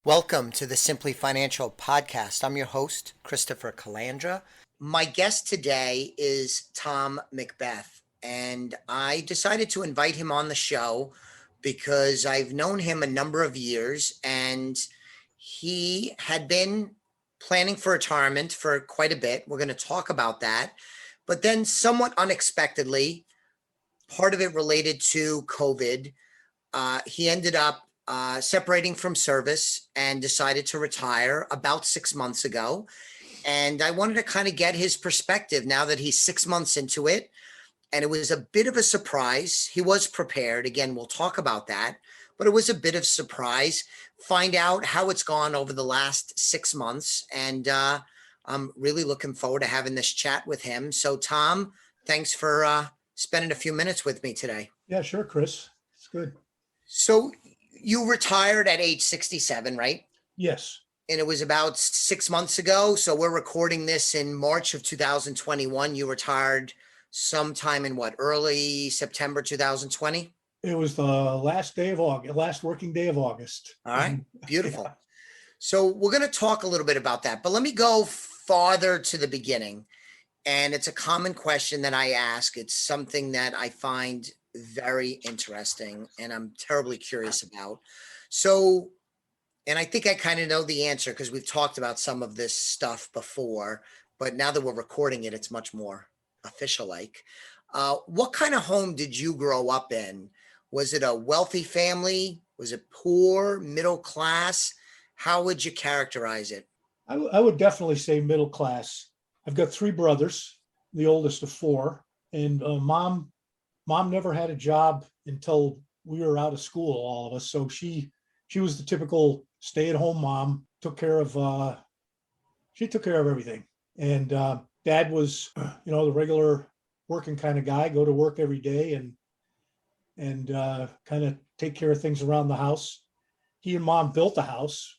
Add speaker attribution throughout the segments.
Speaker 1: Welcome to the Simply Financial podcast. I'm your host, Christopher Calandra. My guest today is Tom Macbeth, and I decided to invite him on the show because I've known him a number of years, and he had been planning for retirement for quite a bit. We're going to talk about that. But then, somewhat unexpectedly, part of it related to COVID, he ended up separating from service and decided to retire about 6 months ago. And I wanted to kind of get his perspective now that he's 6 months into it. And it was a bit of a surprise. He was prepared. Again, we'll talk about that. But it was a bit of surprise. Find out how it's gone over the last 6 months. And I'm really looking forward to having this chat with him. So, Tom, thanks for spending a few minutes with me today.
Speaker 2: Yeah, sure, Chris. It's good.
Speaker 1: So you retired at age 67, right?
Speaker 2: Yes.
Speaker 1: And it was about 6 months ago. So we're recording this in March of 2021. You retired sometime in early September 2020?
Speaker 2: It was the last day of August, last working day of August.
Speaker 1: All right, beautiful.
Speaker 2: Yeah.
Speaker 1: So we're going to talk a little bit about that, but let me go farther to the beginning. And it's a common question that I ask. It's something that I find very interesting and I'm terribly curious about. So, and I think I kind of know the answer because we've talked about some of this stuff before, but now that we're recording it, it's much more official like. What kind of home did you grow up in? Was it a wealthy family? Was it poor, middle class? How would you characterize it?
Speaker 2: I would definitely say middle class. I've got three brothers, the oldest of four, and mom never had a job until we were out of school, all of us. So she was the typical stay-at-home mom, took care of everything. And dad was, the regular working kind of guy, go to work every day and kind of take care of things around the house. He and mom built the house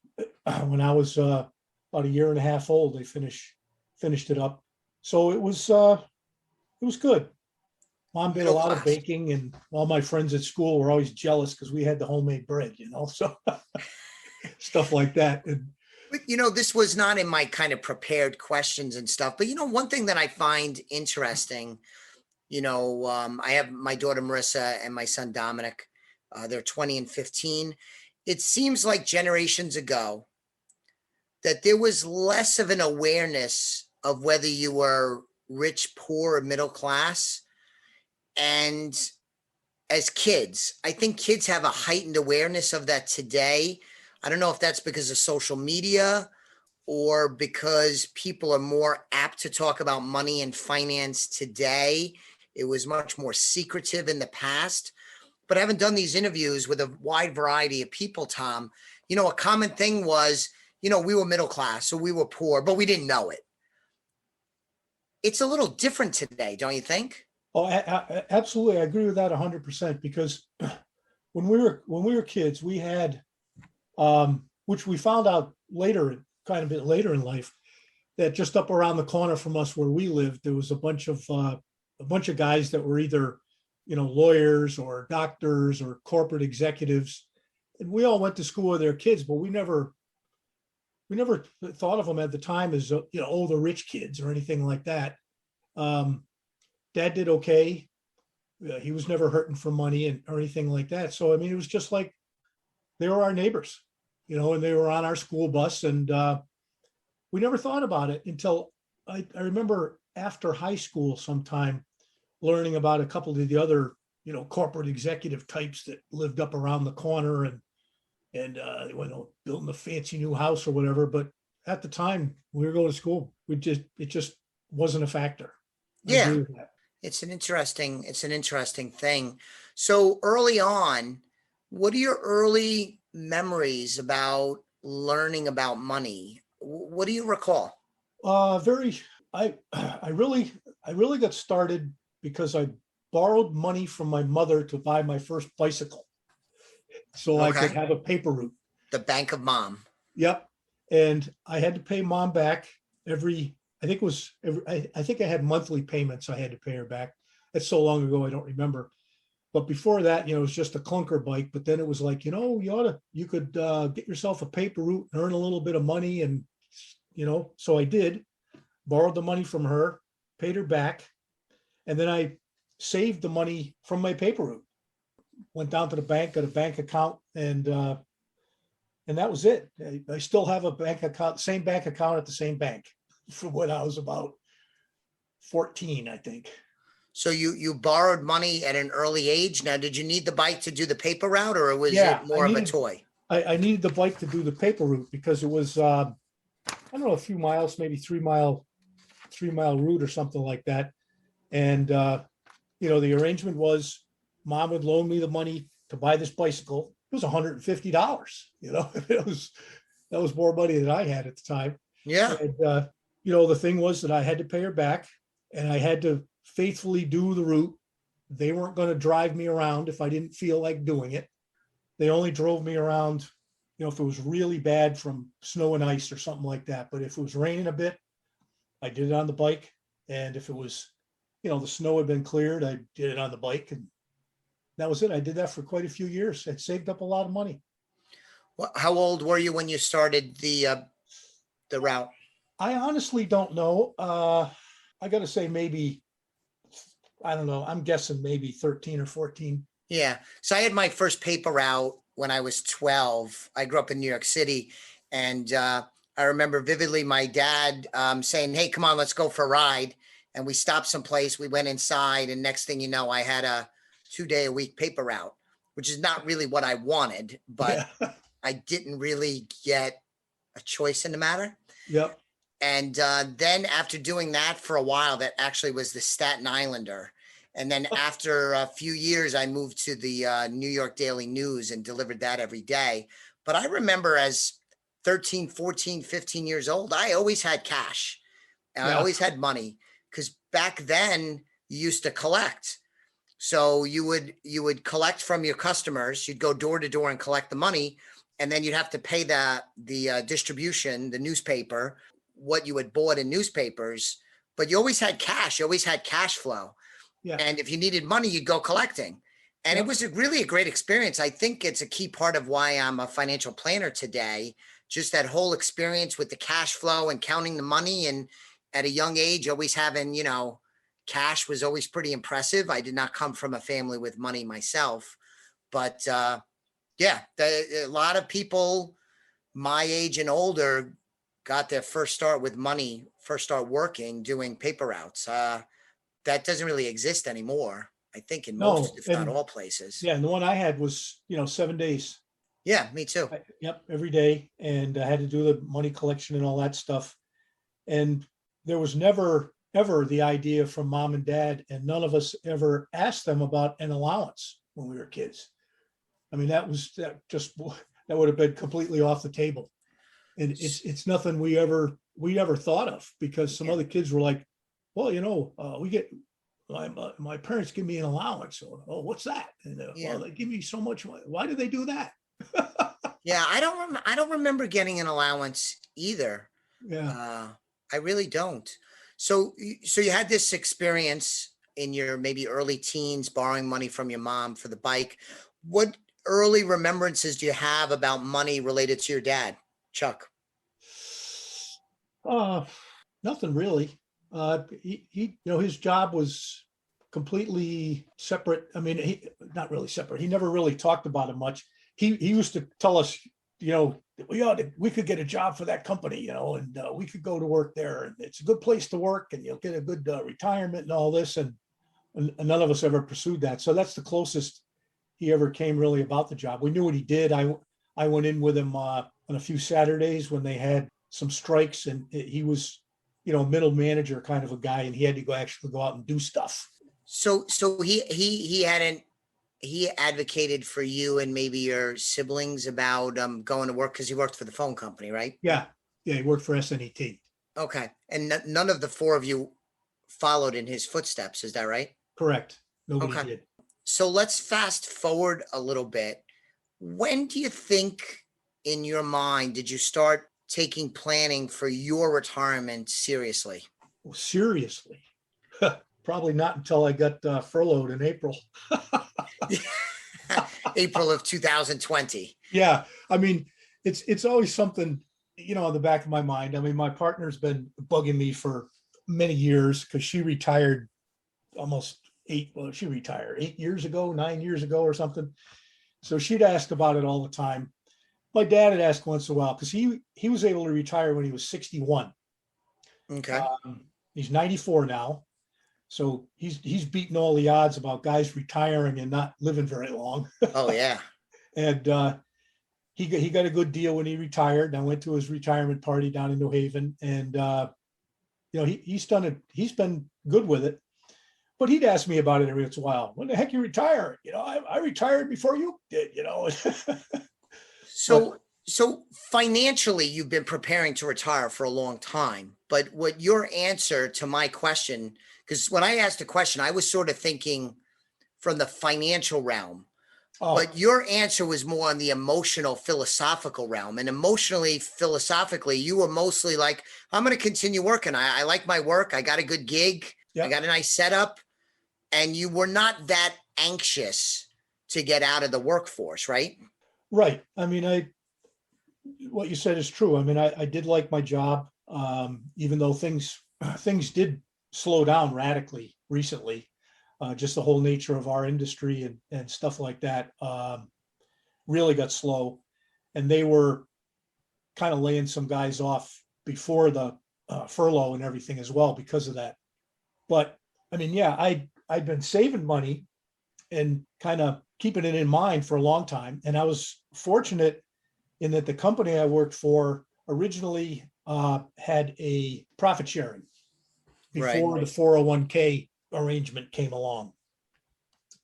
Speaker 2: when I was about a year and a half old. They finished it up. So it was good. Mom did a lot of baking, and all my friends at school were always jealous because we had the homemade bread, so stuff like that.
Speaker 1: But, this was not in my kind of prepared questions and stuff. But, one thing that I find interesting, I have my daughter Marissa and my son Dominic. They're 20 and 15. It seems like generations ago that there was less of an awareness of whether you were rich, poor, or middle class. And as kids, I think kids have a heightened awareness of that today. I don't know if that's because of social media or because people are more apt to talk about money and finance today. It was much more secretive in the past. But I haven't done these interviews with a wide variety of people, Tom. A common thing was, we were middle class, so we were poor, but we didn't know it. It's a little different today, don't you think?
Speaker 2: Oh, absolutely. I agree with that 100% because when we were kids, we had, which we found out later, kind of a bit later in life, that just up around the corner from us where we lived, there was a bunch of guys that were either, lawyers or doctors or corporate executives, and we all went to school with their kids, but we never thought of them at the time as the rich kids or anything like that. Dad did okay. He was never hurting for money or anything like that. So, it was just like they were our neighbors, and they were on our school bus. And we never thought about it until I remember after high school sometime learning about a couple of the other, corporate executive types that lived up around the corner and they went building a fancy new house or whatever. But at the time we were going to school, it just wasn't a factor.
Speaker 1: Yeah. It's an interesting thing. So early on, what are your early memories about learning about money? What do you recall?
Speaker 2: I really got started because I borrowed money from my mother to buy my first bicycle. So I could have a paper route.
Speaker 1: The Bank of Mom.
Speaker 2: Yep. And I had to pay mom back I think I had monthly payments I had to pay her back. That's so long ago, I don't remember. But before that, it was just a clunker bike. But then it was like, you could get yourself a paper route and earn a little bit of money. And, so I did, borrowed the money from her, paid her back. And then I saved the money from my paper route, went down to the bank, got a bank account, and that was it. I still have a bank account, same bank account at the same bank from when I was about 14, I think.
Speaker 1: So you borrowed money at an early age. Now, did you need the bike to do the paper route, or was
Speaker 2: Yeah,
Speaker 1: it more of a toy?
Speaker 2: I needed the bike to do the paper route because it was, I don't know, a few miles, maybe 3 mile route or something like that. And, the arrangement was mom would loan me the money to buy this bicycle. It was $150, that was more money than I had at the time.
Speaker 1: Yeah.
Speaker 2: And, the thing was that I had to pay her back and I had to faithfully do the route. They weren't going to drive me around if I didn't feel like doing it. They only drove me around, if it was really bad from snow and ice or something like that. But if it was raining a bit, I did it on the bike. And if it was, the snow had been cleared, I did it on the bike. And that was it. I did that for quite a few years. It saved up a lot of money.
Speaker 1: Well, how old were you when you started the route?
Speaker 2: I honestly don't know. I got to say maybe, I don't know. I'm guessing maybe 13 or 14.
Speaker 1: Yeah. So I had my first paper route when I was 12. I grew up in New York City, and I remember vividly my dad saying, "Hey, come on, let's go for a ride." And we stopped someplace. We went inside, and next thing you know, I had a 2-day-a-week paper route, which is not really what I wanted, but
Speaker 2: Yeah.
Speaker 1: I didn't really get a choice in the matter.
Speaker 2: Yep.
Speaker 1: And then after doing that for a while, that actually was the Staten Islander. And then after a few years, I moved to the New York Daily News and delivered that every day. But I remember as 13, 14, 15 years old, I always had cash. And I
Speaker 2: Yeah.
Speaker 1: always had money because back then you used to collect. So you would collect from your customers. You'd go door to door and collect the money. And then you'd have to pay the distribution, the newspaper, what you had bought in newspapers, but you always had cash. You always had cash flow.
Speaker 2: Yeah.
Speaker 1: And if you needed money, you'd go collecting. And
Speaker 2: Yep.
Speaker 1: it was really a great experience. I think it's a key part of why I'm a financial planner today. Just that whole experience with the cash flow and counting the money. And at a young age, always having, cash was always pretty impressive. I did not come from a family with money myself, but yeah, a lot of people my age and older got their first start with money, first start working, doing paper routes. That doesn't really exist anymore, I think, in
Speaker 2: No.
Speaker 1: most, if not
Speaker 2: And
Speaker 1: all places.
Speaker 2: yeah. And the one I had was, 7 days.
Speaker 1: Yeah, me too.
Speaker 2: Yep. Every day. And I had to do the money collection and all that stuff. And there was never, ever the idea from mom and dad, and none of us ever asked them about an allowance when we were kids. I mean, that would have been completely off the table. And it's nothing we ever thought of, because some
Speaker 1: Yeah.
Speaker 2: other kids were like, well, we get, my parents give me an allowance. Or, oh, what's that? And
Speaker 1: Yeah.
Speaker 2: well, they give me so much money. Why do they do that?
Speaker 1: Yeah, I don't remember getting an allowance either.
Speaker 2: Yeah.
Speaker 1: I really don't. So you had this experience in your maybe early teens, borrowing money from your mom for the bike. What early remembrances do you have about money related to your dad, Chuck?
Speaker 2: Uh, Nothing really. His job was completely separate. I mean, not really separate. He never really talked about it much. He used to tell us, we could get a job for that company, and we could go to work there, and it's a good place to work, and you'll get a good retirement and all this. And none of us ever pursued that. So that's the closest he ever came really about the job. We knew what he did. I went in with him on a few Saturdays when they had some strikes, and he was, middle manager kind of a guy, and he had to actually go out and do stuff.
Speaker 1: So he advocated for you and maybe your siblings about going to work because he worked for the phone company, right?
Speaker 2: Yeah. Yeah. He worked for SNET.
Speaker 1: Okay. And none of the four of you followed in his footsteps, is that right?
Speaker 2: Correct. Nobody
Speaker 1: Okay.
Speaker 2: did.
Speaker 1: So let's fast forward a little bit. When do you think in your mind did you start taking planning for your retirement seriously?
Speaker 2: Well, seriously. Probably not until I got furloughed in April.
Speaker 1: April of 2020.
Speaker 2: Yeah, I mean, it's always something, on the back of my mind. I mean, my partner's been bugging me for many years because she retired almost she retired 8 years ago, 9 years ago or something. So she'd ask about it all the time. My dad had asked once in a while because he was able to retire when he was 61.
Speaker 1: Okay.
Speaker 2: He's 94 now. So he's beaten all the odds about guys retiring and not living very long.
Speaker 1: Oh yeah.
Speaker 2: And he got a good deal when he retired. And I went to his retirement party down in New Haven, and he's done it. He's been good with it. But he'd ask me about it every once in a while. When the heck you retire? I retired before you did. But
Speaker 1: So financially, you've been preparing to retire for a long time. But what your answer to my question, because when I asked the question, I was sort of thinking from the financial realm. But your answer was more on the emotional, philosophical realm. And emotionally, philosophically, you were mostly like, I'm going to continue working. I like my work. I got a good gig.
Speaker 2: yeah,
Speaker 1: I got a nice setup. And you were not that anxious to get out of the workforce, right?
Speaker 2: right. I mean, what you said is true. I mean, I did like my job, even though things did slow down radically recently. Just the whole nature of our industry and stuff like that really got slow, and they were kind of laying some guys off before the furlough and everything as well because of that. But I mean, yeah, I'd been saving money and kind of keeping it in mind for a long time, and I was fortunate in that the company I worked for originally had a profit sharing
Speaker 1: Right.
Speaker 2: before the 401k arrangement came along.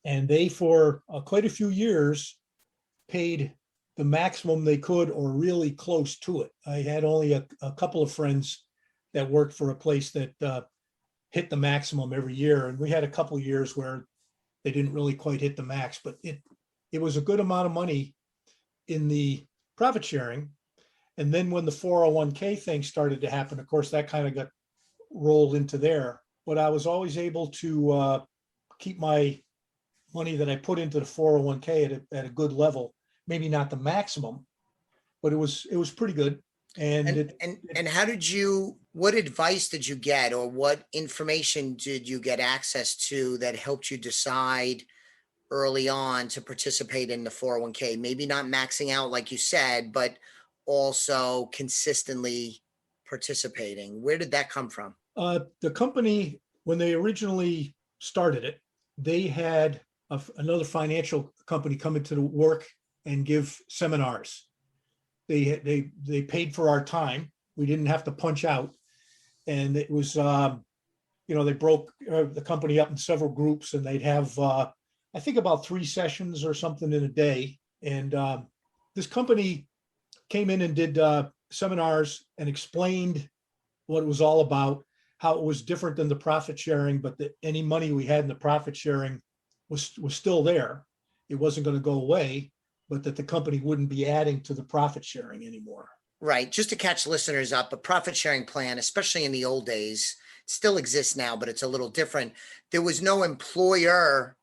Speaker 2: And they, for quite a few years, paid the maximum they could or really close to it. I had only a couple of friends that worked for a place that hit the maximum every year. And we had a couple of years where they didn't really quite hit the max, but it was a good amount of money in the profit sharing. And then when the 401k thing started to happen, of course, that kind of got rolled into there. But I was always able to keep my money that I put into the 401k at a good level. Maybe not the maximum, but it was pretty good. And
Speaker 1: And
Speaker 2: it,
Speaker 1: and
Speaker 2: it
Speaker 1: and how did you what advice did you get or what information did you get access to that helped you decide early on to participate in the 401k? Maybe not maxing out like you said, but also consistently participating. Where did that come from?
Speaker 2: the company, when they originally started it, they had another financial company come into the work and give seminars. They paid for our time. We didn't have to punch out, and it was they broke the company up in several groups, and they'd have I think about 3 sessions or something in a day. And this company came in and did seminars and explained what it was all about, how it was different than the profit sharing, but that any money we had in the profit sharing was still there. It wasn't going to go away, but that the company wouldn't be adding to the profit sharing anymore.
Speaker 1: Right. Just to catch listeners up, a profit sharing plan, especially in the old days, still exists now, but it's a little different. There was no employer,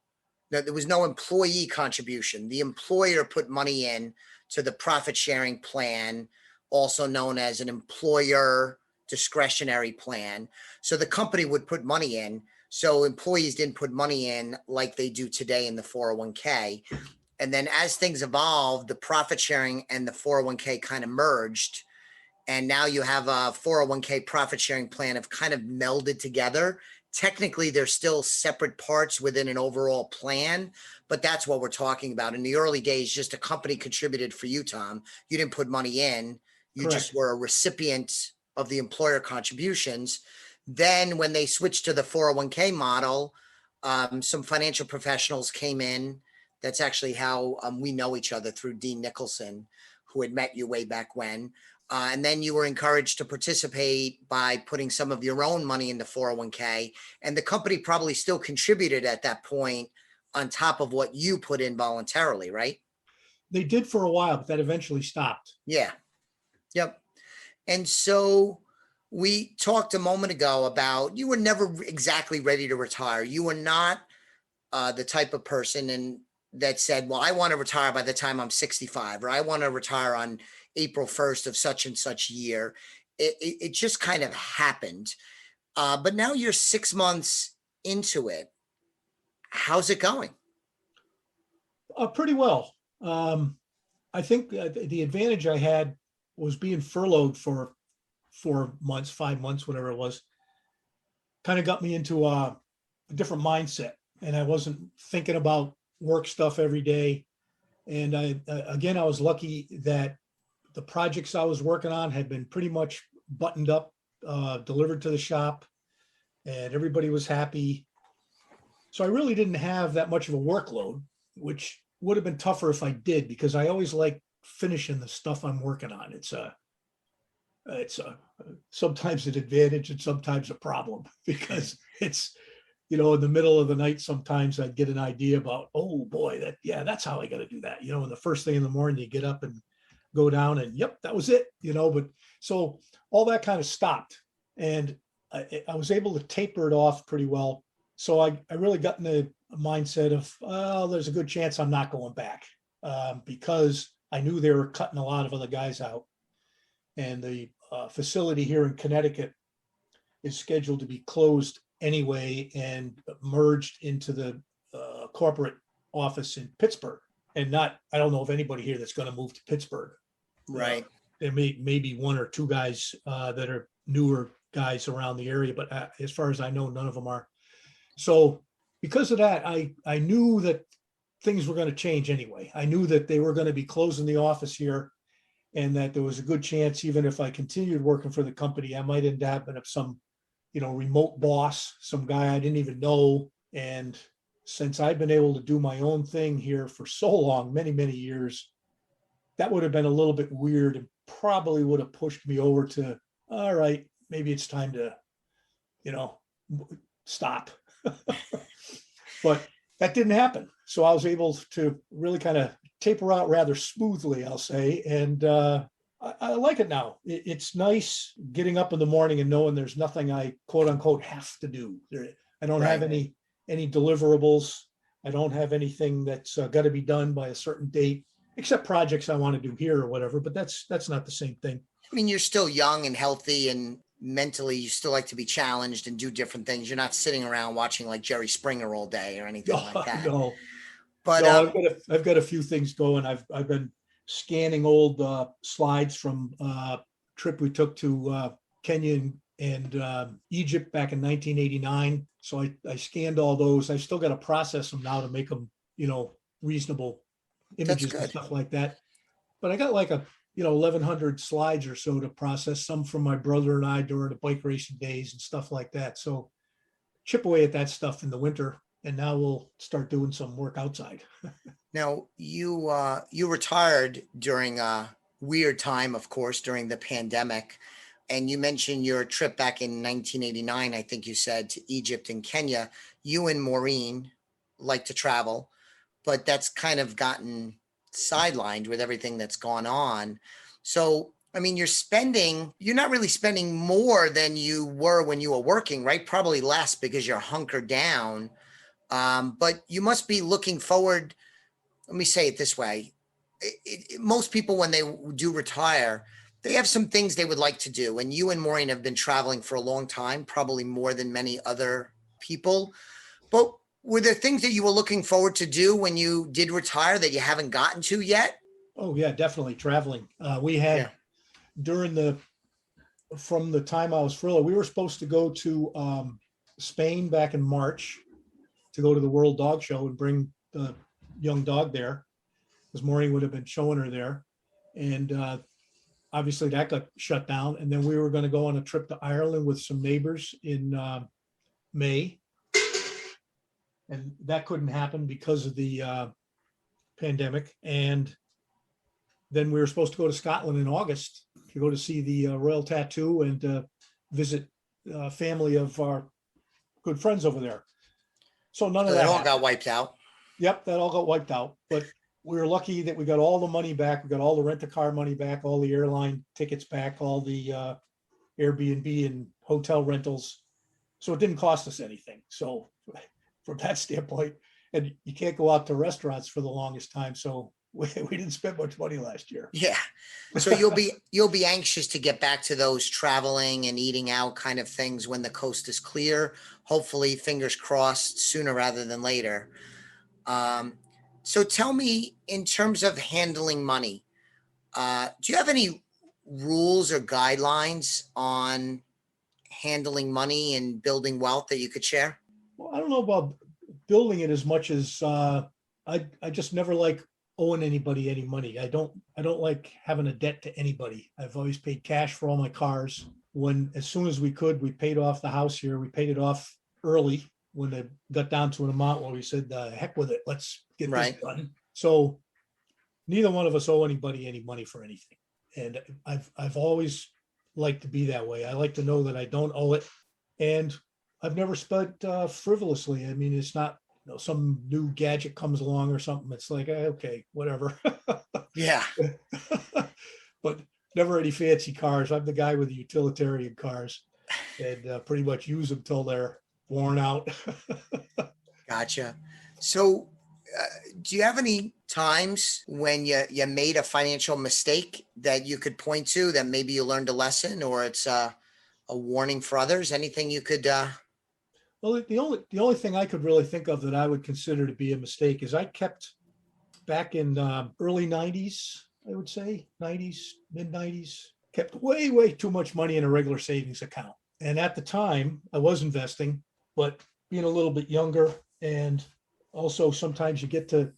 Speaker 1: there was no employee contribution. The employer put money in to the profit sharing plan, also known as an employer discretionary plan. So the company would put money in. So employees didn't put money in like they do today in the 401k. And then as things evolved, the profit sharing and the 401k kind of merged. And now you have a 401k profit sharing plan have kind of melded together. Technically, they're still separate parts within an overall plan, but that's what we're talking about. In the early days, just a company contributed for you, Tom. You didn't put money in. You just
Speaker 2: Correct.
Speaker 1: were a recipient of the employer contributions. Then when they switched to the 401k model, some financial professionals came in. That's actually how we know each other, through Dean Nicholson, who had met you way back when. And then you were encouraged to participate by putting some of your own money in the 401k. And the company probably still contributed at that point on top of what you put in voluntarily, right?
Speaker 2: They did for a while, but that eventually stopped.
Speaker 1: Yeah. Yep. And so we talked a moment ago about you were never exactly ready to retire. You were not the type of person, and that said, well, I want to retire by the time I'm 65, or I want to retire on April 1st of such and such year. It just kind of happened. But now you're 6 months into it. How's it going?
Speaker 2: Pretty well. I think the advantage I had was being furloughed for 4 months, 5 months, whatever it was, kind of got me into a different mindset. And I wasn't thinking about work stuff every day. And I was lucky that the projects I was working on had been pretty much buttoned up, delivered to the shop, and everybody was happy. So I really didn't have that much of a workload, which would have been tougher if I did, because I always like finishing the stuff I'm working on. It's sometimes an advantage and sometimes a problem, because it's, in the middle of the night, sometimes I'd get an idea about, oh boy, that's how I got to do that. And the first thing in the morning, you get up and go down and yep, that was it, but so all that kind of stopped, and I was able to taper it off pretty well. So I really got in the mindset of, well, there's a good chance I'm not going back, because I knew they were cutting a lot of other guys out. And the facility here in Connecticut is scheduled to be closed anyway and merged into the corporate office in Pittsburgh. And I don't know of anybody here that's going to move to Pittsburgh.
Speaker 1: Right.
Speaker 2: There may be one or two guys that are newer guys around the area, but as far as I know, none of them are. So because of that, I knew that things were going to change anyway. I knew that they were going to be closing the office here, and that there was a good chance, even if I continued working for the company, I might end up with some, remote boss, some guy I didn't even know. And since I've been able to do my own thing here for so long, many, many years, that would have been a little bit weird and probably would have pushed me over to, all right, maybe it's time to, stop. But that didn't happen. So I was able to really kind of taper out rather smoothly, I'll say. And I like it now. It's nice getting up in the morning and knowing there's nothing I quote unquote have to do. I don't have any deliverables. I don't have anything that's got to be done by a certain date, except projects I want to do here or whatever. But that's not the same thing.
Speaker 1: I mean, you're still young and healthy, and mentally you still like to be challenged and do different things. You're not sitting around watching like Jerry Springer all day or anything like that.
Speaker 2: No,
Speaker 1: but
Speaker 2: no, I've got a few things going. I've been scanning old slides from trip we took to Kenya and Egypt back in 1989. So I scanned all those. I still got to process them now to make them, reasonable images and stuff like that. But I got like 1,100 slides or so to process, some from my brother and I during the bike racing days and stuff like that. So chip away at that stuff in the winter, and now we'll start doing some work outside.
Speaker 1: Now you retired during a weird time, of course, during the pandemic. And you mentioned your trip back in 1989, I think you said, to Egypt and Kenya. You and Maureen like to travel, but that's kind of gotten sidelined with everything that's gone on. So, I mean, you're not really spending more than you were when you were working, right? Probably less because you're hunkered down. But you must be looking forward. Let me say it this way. Most people, when they do retire, they have some things they would like to do. And you and Maureen have been traveling for a long time, probably more than many other people. But were there things that you were looking forward to do when you did retire that you haven't gotten to yet?
Speaker 2: Oh yeah, definitely traveling. We had from the time I was furloughed, we were supposed to go to Spain back in March to go to the World Dog Show and bring the young dog there, because Maureen would have been showing her there. And obviously that got shut down. And then we were going to go on a trip to Ireland with some neighbors in May. And that couldn't happen because of the pandemic. And then we were supposed to go to Scotland in August to go to see the Royal Tattoo and visit family of our good friends over there. So none of that
Speaker 1: all got wiped out.
Speaker 2: Yep, that all got wiped out. But we were lucky that we got all the money back. We got all the rent-a-car money back, all the airline tickets back, all the Airbnb and hotel rentals. So it didn't cost us anything. So from that standpoint, and you can't go out to restaurants for the longest time. So we didn't spend much money last year.
Speaker 1: Yeah. So you'll be anxious to get back to those traveling and eating out kind of things when the coast is clear. Hopefully, fingers crossed, sooner rather than later. Um, so tell me, in terms of handling money, do you have any rules or guidelines on handling money and building wealth that you could share?
Speaker 2: Well, I don't know about building it as much as I just never like owing anybody any money. I don't like having a debt to anybody. I've always paid cash for all my cars. When as soon as we could, we paid off the house here. We paid it off early when it got down to an amount where we said, heck with it, let's get this
Speaker 1: Right.
Speaker 2: done. So neither one of us owe anybody any money for anything. And I've always liked to be that way. I like to know that I don't owe it. And I've never spent frivolously. I mean, it's not, some new gadget comes along or something. It's like, okay, whatever.
Speaker 1: Yeah.
Speaker 2: But never any fancy cars. I'm the guy with the utilitarian cars, and pretty much use them till they're worn out.
Speaker 1: Gotcha. So, do you have any times when you made a financial mistake that you could point to that maybe you learned a lesson, or it's a warning for others? Anything you could?
Speaker 2: Well, the only thing I could really think of that I would consider to be a mistake is I kept back in early '90s, I would say '90s, mid '90s, kept way too much money in a regular savings account. And at the time, I was investing, but being a little bit younger, and also sometimes you get to,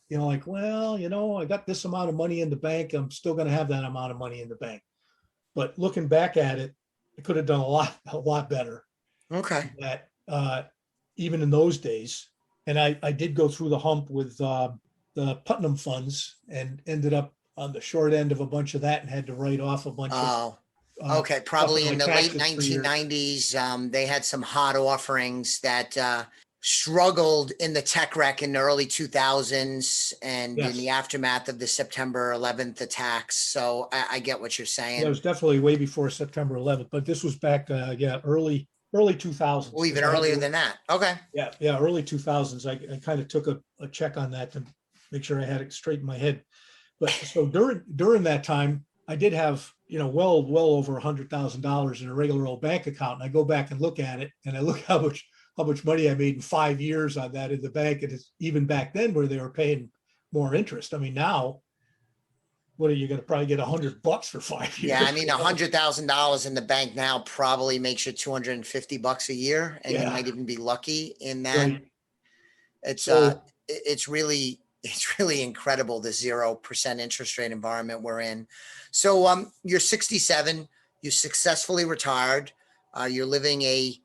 Speaker 2: like, well, I got this amount of money in the bank. I'm still going to have that amount of money in the bank. But looking back at it, I could have done a lot better.
Speaker 1: Okay.
Speaker 2: That even in those days. And I did go through the hump with the Putnam funds and ended up on the short end of a bunch of that and had to write off a bunch of
Speaker 1: Oh, okay.
Speaker 2: stuff
Speaker 1: Probably
Speaker 2: my
Speaker 1: in the late
Speaker 2: taxes for years.
Speaker 1: 1990s, they had some hot offerings that struggled in the tech wreck in the early 2000s and in
Speaker 2: Yes.
Speaker 1: the aftermath of the September 11th attacks. So I get what you're
Speaker 2: Yeah, it was
Speaker 1: saying.
Speaker 2: definitely way before September 11th, but this was back, early 2000s.
Speaker 1: Well, even
Speaker 2: Because I had
Speaker 1: earlier
Speaker 2: to,
Speaker 1: than that. Okay.
Speaker 2: yeah, early 2000s. I kind of took a check on that to make sure I had it straight in my head. But so during that time, I did have, well over $100,000 in a regular old bank account. And I go back and look at it, and I look how much money I made in 5 years on that in the bank. And it's even back then where they were paying more interest. I mean, now, what are you going to probably get $100 for 5 years?
Speaker 1: Yeah, I mean, $100,000 in the bank now probably makes you $250 a year, and you
Speaker 2: Yeah.
Speaker 1: might even be lucky in that.
Speaker 2: Right.
Speaker 1: It's
Speaker 2: So
Speaker 1: it's really incredible, the 0% interest rate environment we're in. So you're 67, you successfully retired, you're living a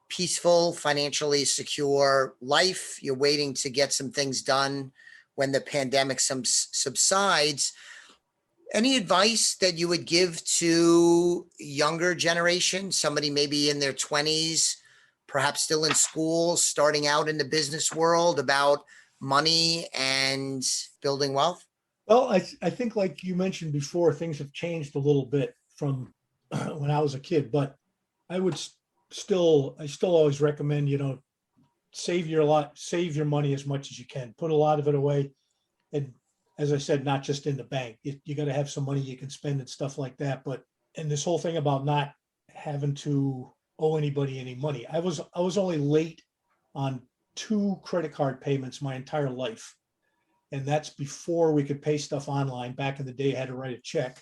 Speaker 1: peaceful, financially secure life. You're waiting to get some things done when the pandemic subsides. Any advice that you would give to younger generation, somebody maybe in their 20s, perhaps still in school, starting out in the business world, about money and building wealth?
Speaker 2: Well, I think, like you mentioned before, things have changed a little bit from when I was a kid, but I would I still always recommend, save your money as much as you can, put a lot of it away. And as I said, not just in the bank, you got to have some money you can spend and stuff like that. But, and this whole thing about not having to owe anybody any money. I was only late on 2 credit card payments my entire life. And that's before we could pay stuff online. Back in the day, I had to write a check.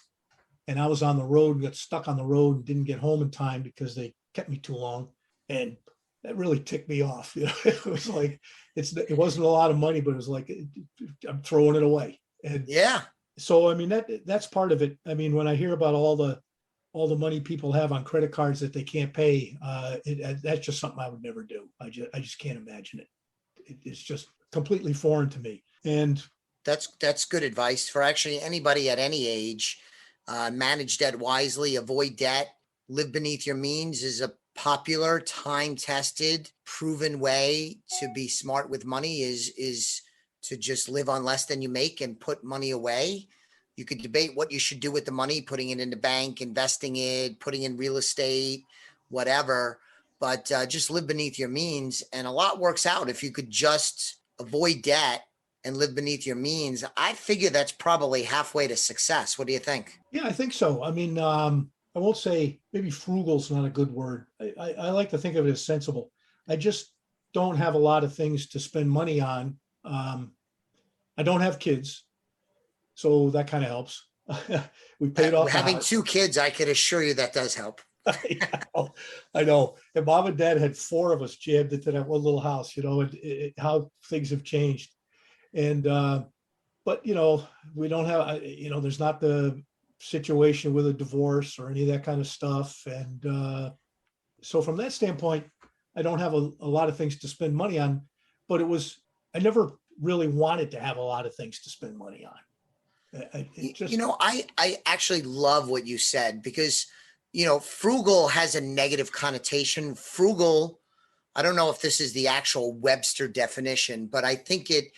Speaker 2: And I was on the road and got stuck on the road and didn't get home in time because they kept me too long. And that really ticked me off. It was like, it wasn't a lot of money, but it was like, I'm throwing it away. And
Speaker 1: Yeah.
Speaker 2: so, I mean, that's part of it. I mean, when I hear about all the money people have on credit cards that they can't pay, that's just something I would never do. I just can't imagine it. It's just completely foreign to me. And
Speaker 1: That's good advice for actually anybody at any age. Manage debt wisely, avoid debt, live beneath your means is a popular, time-tested, proven way to be smart with money is to just live on less than you make and put money away. You could debate what you should do with the money, putting it in the bank, investing it, putting in real estate, whatever, but just live beneath your means. And a lot works out if you could just avoid debt and live beneath your means, I figure that's probably halfway to success. What do you think?
Speaker 2: Yeah, I think so. I mean, I won't say maybe frugal's not a good word. I like to think of it as sensible. I just don't have a lot of things to spend money on. I don't have kids, so that kind of helps. We paid off the
Speaker 1: Having
Speaker 2: house.
Speaker 1: two kids, I could assure you that does help.
Speaker 2: I know. And mom and dad had four of us jammed into that one little house, and how things have changed. And, but, we don't have, there's not the situation with a divorce or any of that kind of stuff. And so from that standpoint, I don't have a lot of things to spend money on, but I never really wanted to have a lot of things to spend money on.
Speaker 1: I actually love what you said because, frugal has a negative connotation. Frugal, I don't know if this is the actual Webster definition, but I think it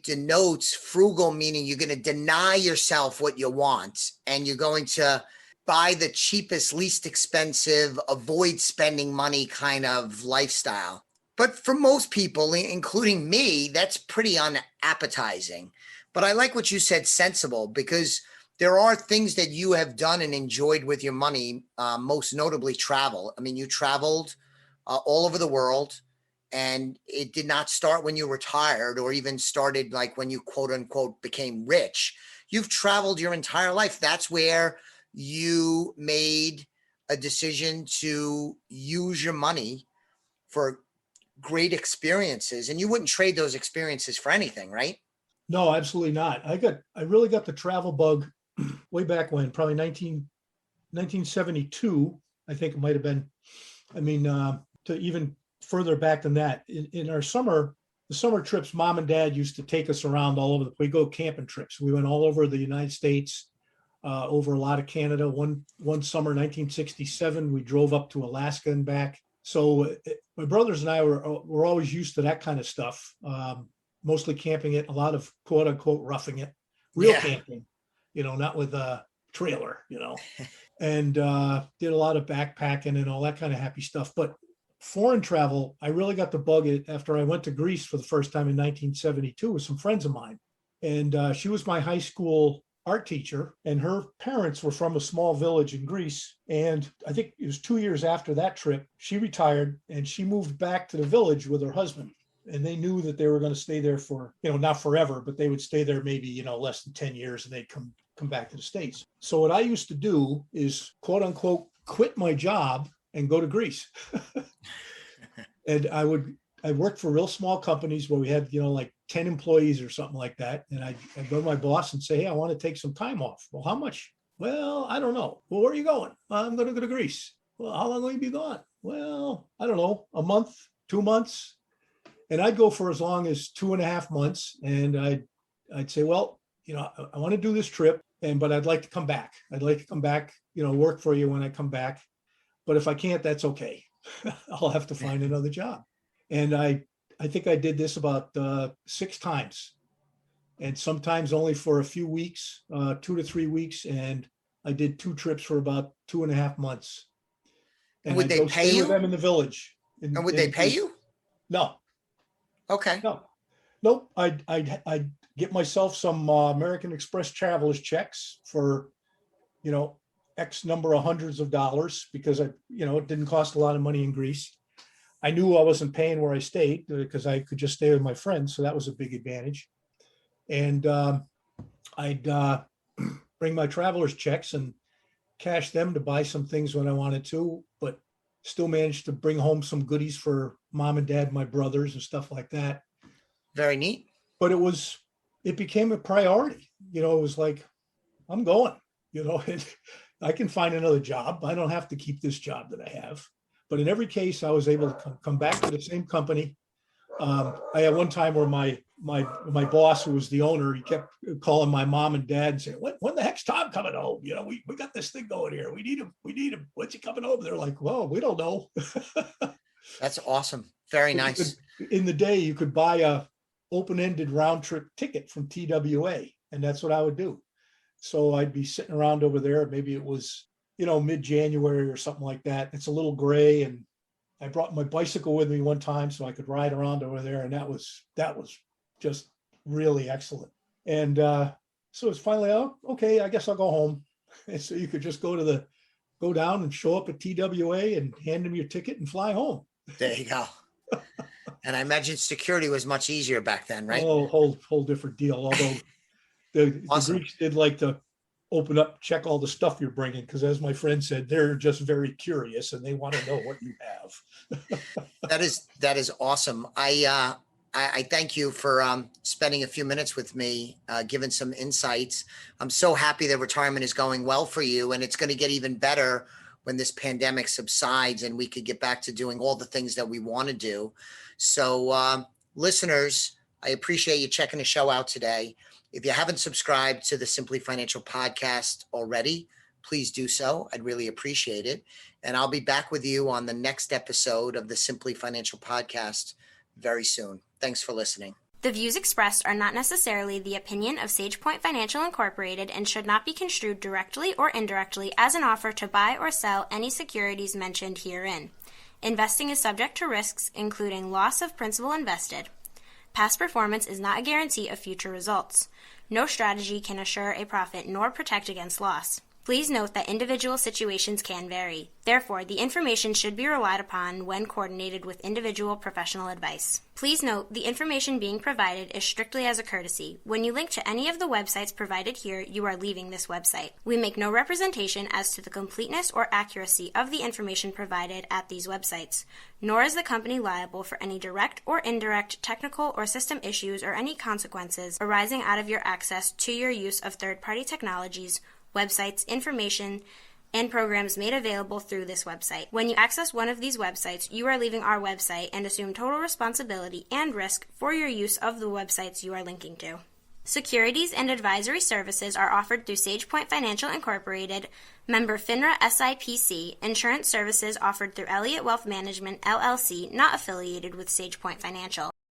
Speaker 1: denotes frugal, meaning you're going to deny yourself what you want and you're going to buy the cheapest, least expensive, avoid spending money kind of lifestyle. But for most people, including me, that's pretty unappetizing. But I like what you said, sensible, because there are things that you have done and enjoyed with your money, most notably travel. I mean, you traveled all over the world, and it did not start when you retired or even started like when you quote unquote became rich. You've traveled your entire life. That's where you made a decision to use your money for great experiences, and you wouldn't trade those experiences for anything, right?
Speaker 2: No, absolutely not. I really got the travel bug way back when, probably 1972, I think it might have been. I mean, to even further back than that, in our the summer trips, mom and dad used to take us around all over we go camping trips. We went all over the United States, over a lot of Canada. One summer, 1967, we drove up to Alaska and back. So my brothers and I were always used to that kind of stuff. Mostly camping it, a lot of quote unquote roughing it, real camping, not with a trailer, and did a lot of backpacking and all that kind of happy stuff. But foreign travel, I really got the bug after I went to Greece for the first time in 1972 with some friends of mine. And she was my high school art teacher, and her parents were from a small village in Greece. And I think it was 2 years after that trip, she retired and she moved back to the village with her husband. And they knew that they were going to stay there for, not forever, but they would stay there maybe, less than 10 years and they'd come back to the States. So what I used to do is, quote unquote, quit my job and go to Greece. And I worked for real small companies where we had, like 10 employees or something like that. And I'd go to my boss and say, hey, I want to take some time off. Well, how much? Well, I don't know. Well, where are you going? I'm going to go to Greece. Well, how long will you be gone? Well, I don't know, a month, 2 months. And I'd go for as long as 2.5 months. And I'd say, well, I want to do this trip, but I'd like to come back. I'd like to come back, work for you when I come back. But if I can't, that's okay. I'll have to find another job. And I think I did this about 6 times, and sometimes only for a few weeks, 2 to 3 weeks. And I did 2 trips for about 2.5 months.
Speaker 1: And would they pay you?
Speaker 2: With them in the village.
Speaker 1: And would they pay you?
Speaker 2: No.
Speaker 1: Okay.
Speaker 2: No. Nope. I'd get myself some American Express travelers checks for, X number of hundreds of dollars, because it didn't cost a lot of money in Greece. I knew I wasn't paying where I stayed because I could just stay with my friends. So that was a big advantage. And I'd bring my traveler's checks and cash them to buy some things when I wanted to, but still managed to bring home some goodies for mom and dad, my brothers and stuff like that.
Speaker 1: Very neat.
Speaker 2: But it became a priority. It was like, I'm going, and I can find another job. I don't have to keep this job that I have. But in every case, I was able to come back to the same company. I had one time where my boss, who was the owner, he kept calling my mom and dad and saying, when the heck's Tom coming home? We got this thing going here. We need him. When's he coming home? They're like, well, we don't know.
Speaker 1: That's awesome. Very nice.
Speaker 2: In the day, you could buy a open-ended round trip ticket from TWA, and that's what I would do. So I'd be sitting around over there. Maybe it was, mid-January or something like that. It's a little gray, and I brought my bicycle with me one time so I could ride around over there, and that was just really excellent. And so it's finally, oh, okay, I guess I'll go home. And so you could just go down and show up at TWA and hand them your ticket and fly home.
Speaker 1: There you go. And I imagine security was much easier back then, right?
Speaker 2: Oh, whole different deal. Although the
Speaker 1: Awesome.
Speaker 2: Greeks did like to open up, check all the stuff you're bringing, because as my friend said, they're just very curious and they want to know what you have.
Speaker 1: That is awesome. I thank you for spending a few minutes with me, giving some insights. I'm so happy that retirement is going well for you, and it's going to get even better when this pandemic subsides and we could get back to doing all the things that we want to do. So, listeners, I appreciate you checking the show out today. If you haven't subscribed to the Simply Financial podcast already, please do so. I'd really appreciate it. And I'll be back with you on the next episode of the Simply Financial podcast very soon. Thanks for listening.
Speaker 3: The views expressed are not necessarily the opinion of SagePoint Financial Incorporated and should not be construed directly or indirectly as an offer to buy or sell any securities mentioned herein. Investing is subject to risks, including loss of principal invested. Past performance is not a guarantee of future results. No strategy can assure a profit nor protect against loss. Please note that individual situations can vary. Therefore, the information should be relied upon when coordinated with individual professional advice. Please note, the information being provided is strictly as a courtesy. When you link to any of the websites provided here, you are leaving this website. We make no representation as to the completeness or accuracy of the information provided at these websites, nor is the company liable for any direct or indirect technical or system issues or any consequences arising out of your access to your use of third-party technologies, websites, information, and programs made available through this website. When you access one of these websites, you are leaving our website and assume total responsibility and risk for your use of the websites you are linking to. Securities and advisory services are offered through SagePoint Financial Incorporated, member FINRA SIPC. Insurance services offered through Elliott Wealth Management, LLC, not affiliated with SagePoint Financial.